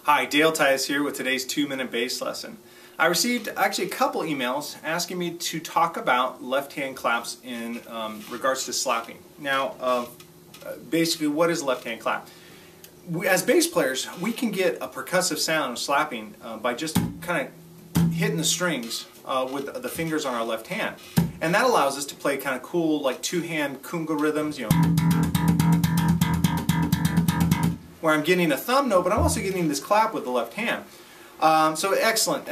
Hi, Dale Tice here with today's 2-minute bass lesson. I received actually a couple emails asking me to talk about left-hand claps in regards to slapping. Now, basically, what is left-hand clap? As bass players, we can get a percussive sound of slapping by just kind of hitting the strings with the fingers on our left hand. And that allows us to play kind of cool, like two-hand conga rhythms, you know, where I'm getting a thumb note, but I'm also getting this clap with the left hand. So excellent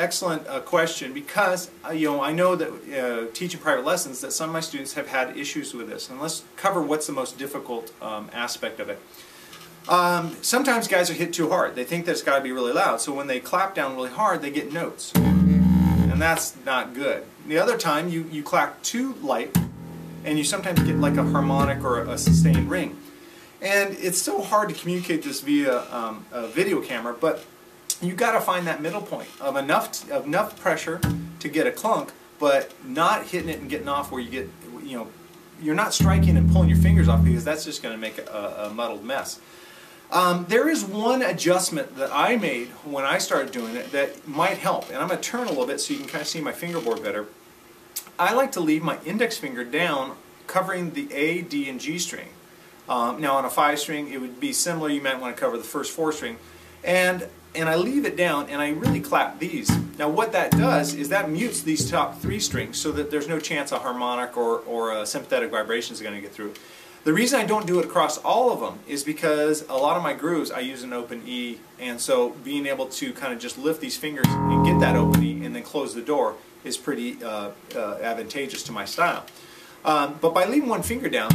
question, because you know, I know that teaching private lessons that some of my students have had issues with this, and let's cover what's the most difficult aspect of it. Sometimes guys are hit too hard. They think that it's got to be really loud, so when they clap down really hard, they get notes, and that's not good. The other time you clap too light, and you sometimes get like a harmonic or a sustained ring. And it's so hard to communicate this via a video camera, but you got to find that middle point of enough pressure to get a clunk, but not hitting it and getting off where you get, you know, you're not striking and pulling your fingers off, because that's just going to make a muddled mess. There is one adjustment that I made when I started doing it that might help, and I'm going to turn a little bit so you can kind of see my fingerboard better. I like to leave my index finger down, covering the A, D, and G string. Now on a 5-string it would be similar. You might want to cover the first 4-string, and I leave it down and I really clap these. Now what that does is that mutes these top 3 strings so that there's no chance a harmonic or a sympathetic vibration is going to get through. The reason I don't do it across all of them is because a lot of my grooves I use an open E, and so being able to kind of just lift these fingers and get that open E and then close the door is pretty advantageous to my style. But by leaving one finger down,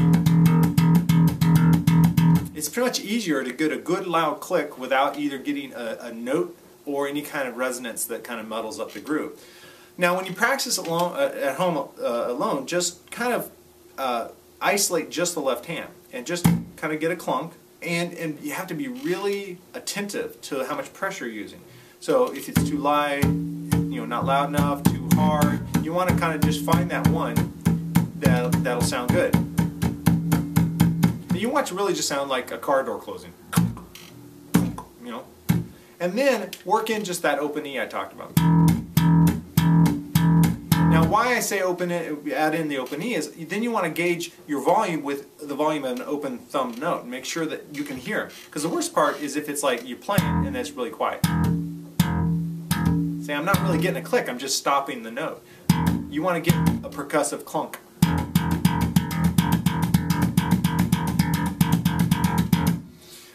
it's pretty much easier to get a good loud click without either getting a note or any kind of resonance that kind of muddles up the groove. Now when you practice alone, at home alone, just kind of isolate just the left hand and just kind of get a clunk, and you have to be really attentive to how much pressure you're using. So if it's too light, you know, not loud enough, too hard, you want to kind of just find that one that'll sound good. You want to really just sound like a car door closing, you know, and then work in just that open E I talked about. Now why I say open it, add in the open E, is then you want to gauge your volume with the volume of an open thumb note and make sure that you can hear. Because the worst part is if it's like you're playing and it's really quiet. See, I'm not really getting a click, I'm just stopping the note. You want to get a percussive clunk.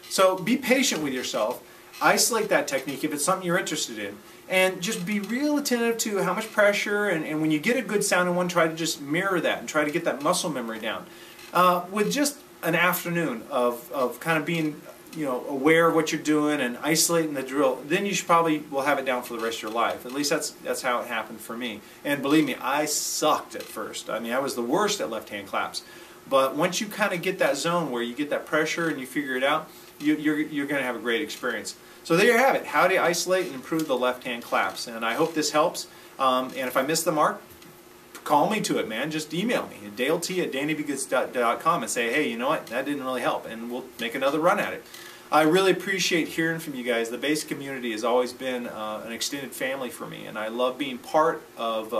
So be patient with yourself, isolate that technique if it's something you're interested in, and just be real attentive to how much pressure, and when you get a good sounding one, try to just mirror that and try to get that muscle memory down. With just an afternoon of kind of being, you know, aware of what you're doing and isolating the drill, then you should probably will have it down for the rest of your life. At least that's how it happened for me. And believe me, I sucked at first. I mean, I was the worst at left-hand claps. But once you kind of get that zone where you get that pressure and you figure it out, you're going to have a great experience. So there you have it, how to isolate and improve the left-hand claps. And I hope this helps. And if I miss the mark, call me to it, man. Just email me at dalet@dannybegoodstuff.com and say, hey, you know what, that didn't really help, and we'll make another run at it. I really appreciate hearing from you guys. The bass community has always been an extended family for me, and I love being part of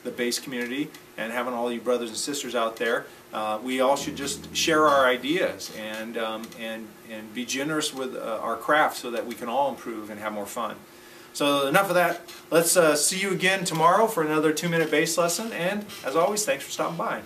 the bass community and having all you brothers and sisters out there. We all should just share our ideas and be generous with our craft so that we can all improve and have more fun. So enough of that. Let's see you again tomorrow for another 2-minute bass lesson, and as always, thanks for stopping by.